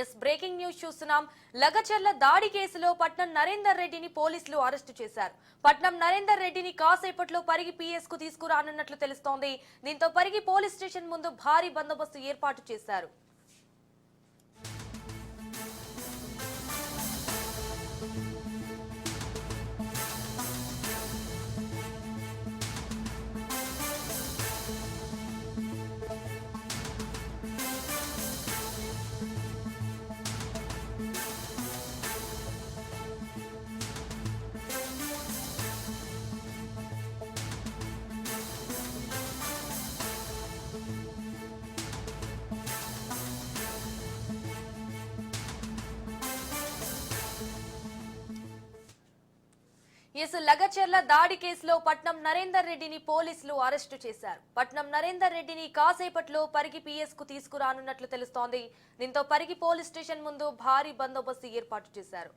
Yes breaking news చూస్తున్నాం. లగచర్ల దాడి కేసులో పట్నం నరేందర్ రెడ్డిని పోలీసులు అరెస్టు చేశారు. పట్నం నరేందర్ రెడ్డిని కాసేపట్లో పరిగి పిఎస్ కు తీసుకురానున్నట్లు తెలుస్తోంది. దీంతో పరిగి పోలీస్ స్టేషన్ ముందు భారీ బందోబస్తు ఏర్పాటు చేశారు. లగచర్ల దాడి కేసులో పట్నం నరేందర్ రెడ్డిని పోలీసులు అరెస్టు చేశారు. పట్నం నరేందర్ రెడ్డిని కాసేపట్లో పరిగి పిఎస్ కు తీసుకురానున్నట్లు తెలుస్తోంది. దీంతో పరిగి పోలీస్ స్టేషన్ ముందు భారీ బందోబస్తు ఏర్పాటు చేశారు.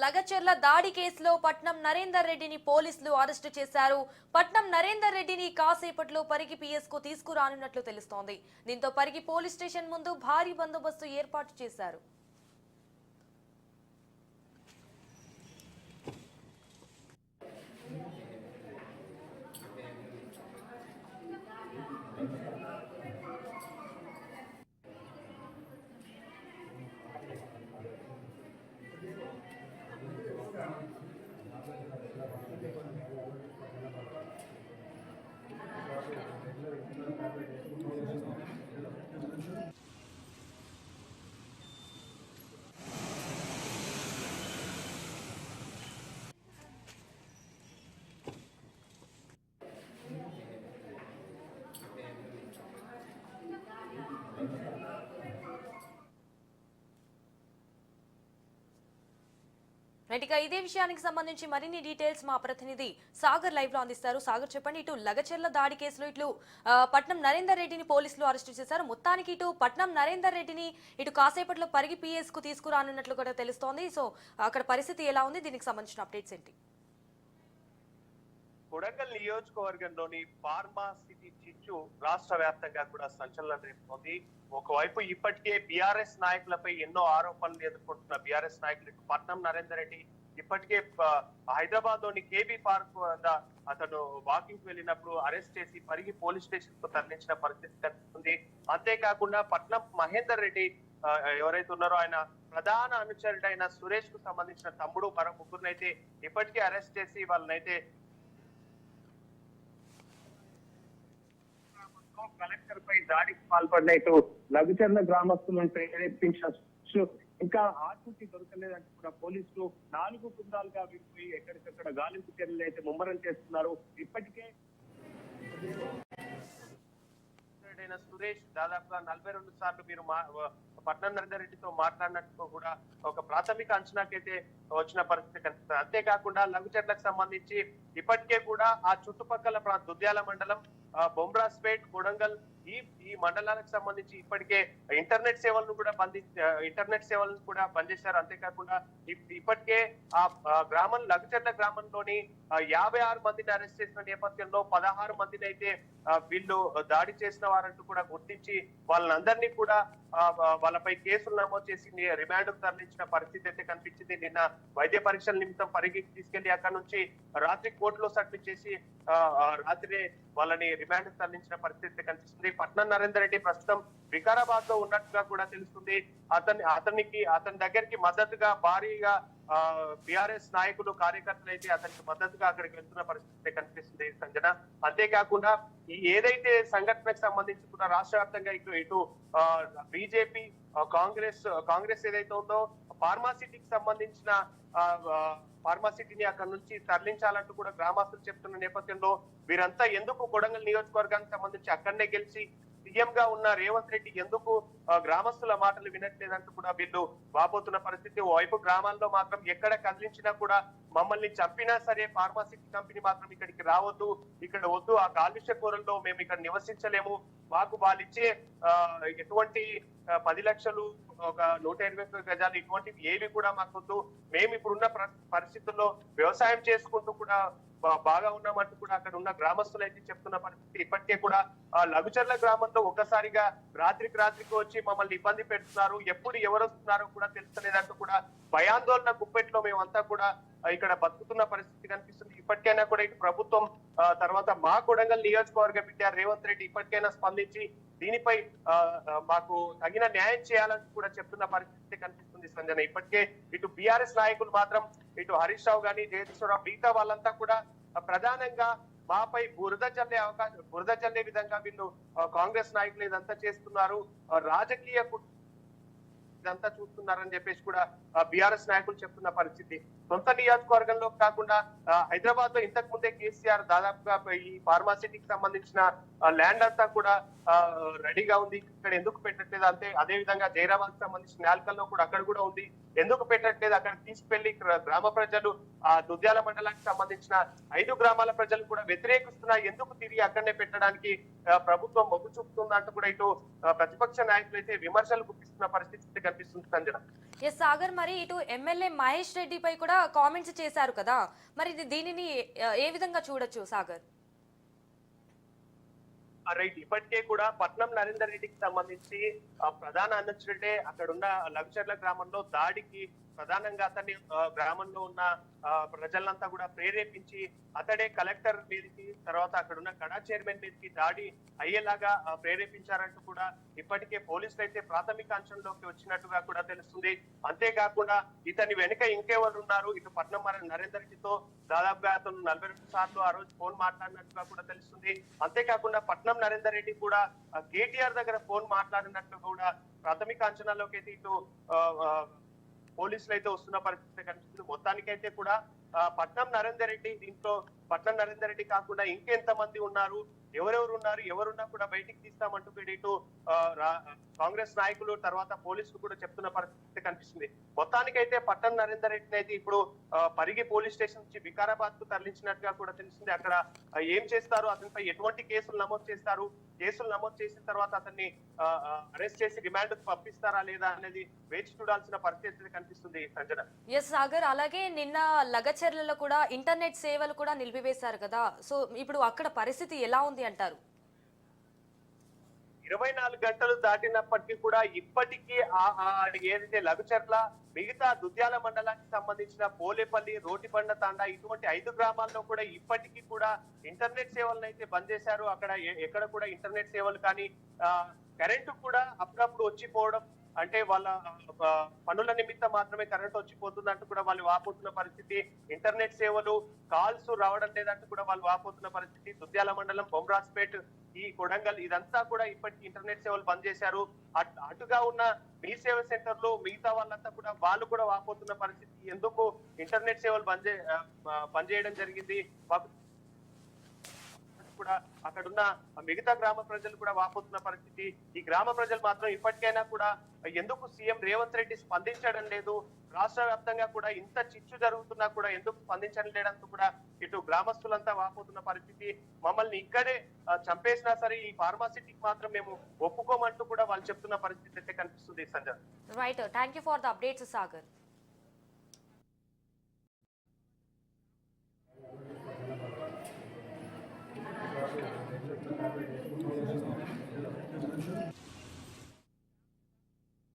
లగచర్ల దాడి కేసులో పట్నం నరేందర్ రెడ్డిని పోలీసులు అరెస్టు చేశారు. పట్నం నరేందర్ రెడ్డిని కాసేపట్లో పరిగి పిఎస్ కు తీసుకురానున్నట్లు తెలుస్తోంది. దీంతో పరిగి పోలీస్ స్టేషన్ ముందు భారీ బందోబస్తు ఏర్పాటు చేశారు. ఇదే విషయానికి సంబంధించి మరిన్ని డీటెయిల్స్ మా ప్రతినిధి సాగర్ లైవ్ లో అందిస్తారు. సాగర్ చెప్పండి, ఇటు లగచర్ల దాడి కేసులో ఇటు పట్నం నరేందర్ రెడ్డిని పోలీసులు అరెస్టు చేశారు. మొత్తానికి ఇటు పట్నం నరేందర్ రెడ్డిని ఇటు కాసేపట్లో పరిగి పిఎస్ కు తీసుకురానున్నట్లు కూడా తెలుస్తోంది. సో అక్కడ పరిస్థితి ఎలా ఉంది, దీనికి సంబంధించిన అప్డేట్స్ ఏంటి? కొడంగల్ నియోజకవర్గంలోని ఫార్మా సిటీ చిచ్చు రాష్ట్ర వ్యాప్తంగా కూడా సంచలనం రేపుతోంది. ఒకవైపు ఇప్పటికే బీఆర్ఎస్ నాయకులపై ఎన్నో ఆరోపణలు ఎదుర్కొంటున్న బీఆర్ఎస్ నాయకులు పట్నం నరేందర్ రెడ్డి ఇప్పటికే హైదరాబాద్ లోని కేబీ పార్క్ వద్ద అతను వాకింగ్ వెళ్ళినప్పుడు అరెస్ట్ చేసి పరిగి పోలీస్ స్టేషన్ కు తరలించిన పరిస్థితి కనిపిస్తుంది. అంతేకాకుండా పట్నం మహేందర్ రెడ్డి ఎవరైతే ఉన్నారో ఆయన ప్రధాన అనుచరుడైన సురేష్ కు సంబంధించిన తమ్ముడు మరో ముగ్గురునైతే ఇప్పటికే అరెస్ట్ చేసి వాళ్ళనైతే కలెక్టర్ పై దాడికి పాల్పడినట్టు లఘుచర్ల గ్రామస్తులను ప్రేరేపించవచ్చు. ఇంకా ఆచూకీ దొరకలేదంటూ కూడా పోలీసులు 4 బృందాలుగా విడిపోయి ఎక్కడికక్కడ గాలింపు చర్యలు అయితే ముమ్మరం చేస్తున్నారు. ఇప్పటికే సురేష్ దాదాపుగా 42 సార్లు మీరు పట్నం నరేందర్రెడ్డితో మాట్లాడినట్టు కూడా ఒక ప్రాథమిక అంచనాకైతే వచ్చిన పరిస్థితి కనిపిస్తుంది. అంతేకాకుండా లఘుచర్లకు సంబంధించి ఇప్పటికే కూడా ఆ చుట్టుపక్కల దుద్యాల మండలం, బొమ్రాస్పేట్, కొడంగల్ ఈ మండలాలకు సంబంధించి ఇప్పటికే ఇంటర్నెట్ సేవలను కూడా బంద్ చేశారు. అంతేకాకుండా ఇప్పటికే ఆ గ్రామం లఘుచర్ల గ్రామంలోని 56 మందిని అరెస్ట్ చేసిన నేపథ్యంలో 16 మందిని అయితే వీళ్ళు దాడి చేసిన వారంటూ కూడా గుర్తించి వాళ్ళందరినీ కూడా వాళ్ళపై కేసులు నమోదు చేసి రిమాండ్ తరలించిన పరిస్థితి అయితే కనిపించింది. నిన్న వైద్య పరీక్షల నిమిత్తం పరిగికి తీసుకెళ్లి అక్కడ నుంచి రాత్రి కోర్టులో సబ్మిట్ చేసి రాత్రి వాళ్ళని రిమాండ్ తరలించిన పరిస్థితి కనిపిస్తుంది. పట్నం నరేందర్రెడ్డి ప్రస్తుతం వికారాబాద్ లో ఉన్నట్టుగా కూడా తెలుస్తుంది. అతని దగ్గరికి మద్దతుగా భారీగా బిఆర్ఎస్ నాయకులు, కార్యకర్తలు అయితే అతనికి మద్దతుగా అక్కడికి వెళ్తున్న పరిస్థితి కనిపిస్తుంది సంజన. అంతేకాకుండా ఈ ఏదైతే సంఘటనకు సంబంధించి కూడా రాష్ట్ర వ్యాప్తంగా ఇటు బీజేపీ, కాంగ్రెస్ ఏదైతే ఉందో ఫార్మాసిటీకి సంబంధించిన ఫార్మాసిటీని అక్కడ నుంచి తరలించాలంటూ కూడా గ్రామస్తులు చెప్తున్న నేపథ్యంలో వీరంతా ఎందుకు కొడంగల్ నియోజకవర్గానికి సంబంధించి అక్కడనే గెలిచి సీఎం గా ఉన్న రేవంత్ రెడ్డి ఎందుకు గ్రామస్తుల మాటలు వినట్లేదంటూ కూడా వీళ్ళు వాపోతున్న పరిస్థితి. ఓవైపు గ్రామాల్లో మాత్రం ఎక్కడ కదిలించినా కూడా మమ్మల్ని చంపినా సరే ఫార్మాసిటీ కంపెనీ మాత్రం ఇక్కడికి రావద్దు, ఇక్కడ వద్దు, ఆ కాలుష్య కూరల్లో మేము ఇక్కడ నివసించలేము, మాకు వాళ్ళు ఇచ్చే ఎటువంటి 10 లక్షలు, ఒక 120 గజాలు ఇటువంటివి ఏవి కూడా మాకు వద్దు, మేము ఇప్పుడున్న పరిస్థితుల్లో వ్యవసాయం చేసుకుంటూ కూడా బాగా ఉన్నామంటూ కూడా అక్కడ ఉన్న గ్రామస్తులు అయితే చెప్తున్న పరిస్థితి. ఇప్పటికే కూడా లఘుచర్ల గ్రామంలో ఒక్కసారిగా రాత్రికి వచ్చి మమ్మల్ని ఇబ్బంది పెడుతున్నారు, ఎప్పుడు ఎవరు వస్తున్నారో కూడా తెలుస్తలేదంటూ కూడా భయాందోళన గుప్పెట్లో మేమంతా కూడా ఇక్కడ బతుకుతున్న పరిస్థితి కనిపిస్తుంది. ఇప్పటికైనా కూడా ఇటు ప్రభుత్వం, తర్వాత మా కొడంగల్ నియోజకవర్గ బిడ్డ రేవంత్ రెడ్డి ఇప్పటికైనా స్పందించి దీనిపై మాకు తగిన న్యాయం చేయాలని కూడా చెప్తున్న పరిస్థితి కనిపిస్తుంది సంజన. ఇప్పటికే ఇటు బీఆర్ఎస్ నాయకులు మాత్రం, ఇటు హరీష్ రావు గాని, జయదీశ్వరరావు, మిగతా వాళ్ళంతా కూడా ప్రధానంగా మాపై బురద చల్లే విధంగా వీళ్ళు కాంగ్రెస్ నాయకులు ఇదంతా చేస్తున్నారు, రాజకీయ ఇదంతా చూస్తున్నారని చెప్పేసి కూడా బీఆర్ఎస్ నాయకులు చెప్తున్న పరిస్థితి. సొంత నియోజకవర్గంలో కాకుండా హైదరాబాద్ లో ఇంతకు ముందే కేసీఆర్ దాదాపుగా ఈ ఫార్మాసిటీకి సంబంధించిన ల్యాండ్ అంతా కూడా రెడీగా ఉంది, ఇక్కడ ఎందుకు పెట్టట్లేదు, అదే విధంగా జైరాబాద్ సంబంధించిన నాల్కల్లో కూడా అక్కడ కూడా ఉంది, ఎందుకు పెట్టట్లేదు, అక్కడ తీసుకెళ్లి గ్రామ ప్రజలు, ఆ దుద్యాల మండలానికి సంబంధించిన 5 గ్రామాల ప్రజలు కూడా వ్యతిరేకిస్తున్నా, ఎందుకు తిరిగి అక్కడనే పెట్టడానికి ప్రభుత్వం మొగ్గు చూపుతుందంటూ కూడా ఇటు ప్రతిపక్ష నాయకులు అయితే విమర్శలు గుప్పిస్తున్న పరిస్థితి కనిపిస్తుంది సంజన. ఎస్ సాగర్, మరి ఇటు ఎమ్మెల్యే మహేష్ రెడ్డి పై కూడా కామెంట్స్ చేశారు కదా, మరి దీనిని ఏ విధంగా చూడొచ్చు సాగర్? రైట్, ఇప్పటికే కూడా పట్నం నరేందర్ రెడ్డికి సంబంధించి ప్రధాన అనుచరుడే అక్కడ ఉన్న లఘుచర్ల గ్రామంలో దాడికి ప్రధానంగా అతన్ని గ్రామంలో ఉన్న ప్రజలంతా కూడా ప్రేరేపించి అతడే కలెక్టర్ మీదకి, తర్వాత అక్కడ ఉన్న కడా చైర్మన్ మీదకి దాడి అయ్యేలాగా ప్రేరేపించారంటూ కూడా ఇప్పటికే పోలీసులు అయితే ప్రాథమిక అంచనాలోకి వచ్చినట్టుగా కూడా తెలుస్తుంది. అంతేకాకుండా ఇతని వెనుక ఇంకెవరు ఉన్నారు, ఇటు పట్నం నరేందర్ రెడ్డితో దాదాపుగా అతను 42 సార్లు ఆ రోజు ఫోన్ మాట్లాడినట్టుగా కూడా తెలుస్తుంది. అంతేకాకుండా పట్నం నరేందర్ రెడ్డి కూడా కేటీఆర్ దగ్గర ఫోన్ మాట్లాడినట్లు కూడా ప్రాథమిక అంచనాలోకి అయితే ఇటు పోలీసులు అయితే వస్తున్న పరిస్థితి కనిపిస్తుంది. మొత్తానికైతే కూడా పట్నం నరేందర్ రెడ్డి, దీంట్లో పట్నం నరేందర్ రెడ్డి కాకుండా ఇంకెంత మంది ఉన్నారు, ఎవరున్నా కూడా బయటికి తీస్తామంటూ ఇటు కాంగ్రెస్ నాయకులు, తర్వాత పోలీసులు కూడా చెప్తున్న పరిస్థితి కనిపిస్తుంది. మొత్తానికైతే పట్నం నరేందర్ రెడ్డిని అయితే ఇప్పుడు పరిగి పోలీస్ స్టేషన్ నుంచి వికారాబాద్ కు తరలించినట్టుగా కూడా తెలిసింది. అక్కడ ఏం చేస్తారు, అతనిపై ఎటువంటి కేసులు నమోదు చేస్తారు, కేసులు నమోదు చేసిన తర్వాత అతన్ని అరెస్ట్ చేసి రిమాండ్ కు పంపిస్తారా లేదా అనేది వేచి చూడాల్సిన పరిస్థితి కనిపిస్తుంది సంజన. ఎస్ సాగర్, అలాగే నిన్న లగచర్లలో కూడా ఇంటర్నెట్ సేవలు కూడా నిలిపివేశారు కదా, సో ఇప్పుడు అక్కడ పరిస్థితి ఎలా ఉంది అంటారు? 24 గంటలు దాటినప్పటికీ కూడా ఇప్పటికీ ఏదైతే లఘుచర్ల, మిగతా దుద్యాల మండలానికి సంబంధించిన పోలేపల్లి, రోటిబండ తాండా ఇటువంటి 5 గ్రామాల్లో కూడా ఇప్పటికీ కూడా ఇంటర్నెట్ సేవలను అయితే బంద్ చేశారు. అక్కడ ఎక్కడ కూడా ఇంటర్నెట్ సేవలు కానీ కరెంటు కూడా అప్పుడప్పుడు వచ్చిపోవడం, అంటే వాళ్ళ పనుల నిమిత్తం మాత్రమే కరెంట్ వచ్చిపోతుందంటూ కూడా వాళ్ళు వాపోతున్న పరిస్థితి. ఇంటర్నెట్ సేవలు కాల్స్ రావడం లేదంటూ కూడా వాళ్ళు వాపోతున్న పరిస్థితి. దుద్యాల మండలం బొమ్రాజ్పేట్, ఈ కొడంగల్ ఇదంతా కూడా ఇప్పటికీ ఇంటర్నెట్ సేవలు బంద్ చేశారు. అటుగా ఉన్న మీ సేవ సెంటర్లు మిగతా వాళ్ళంతా కూడా వాళ్ళు కూడా వాపోతున్న పరిస్థితి. ఎందుకు ఇంటర్నెట్ సేవలు బంద్ చేయడం జరిగింది కూడా అక్కడున్న మిగతా గ్రామ ప్రజలు కూడా వాపోతున్న పరిస్థితి. ఈ గ్రామ ప్రజలు మాత్రం ఇప్పటికైనా కూడా ఎందుకు సీఎం రేవంత్ రెడ్డి స్పందించడం లేదు, రాష్ట్ర వ్యాప్తంగా కూడా ఇంత చిచ్చు జరుగుతున్నా కూడా ఎందుకు స్పందించడం లేదంటూ కూడా ఇటు గ్రామస్తులంతా వాపోతున్న పరిస్థితి. మమ్మల్ని ఇక్కడే చంపేసినా సరే ఈ ఫార్మాసిటీకి మాత్రం మేము ఒప్పుకోమంటూ కూడా వాళ్ళు చెప్తున్న పరిస్థితి అయితే కనిపిస్తుంది. Sanjay, right, thank you for the updates Sagar.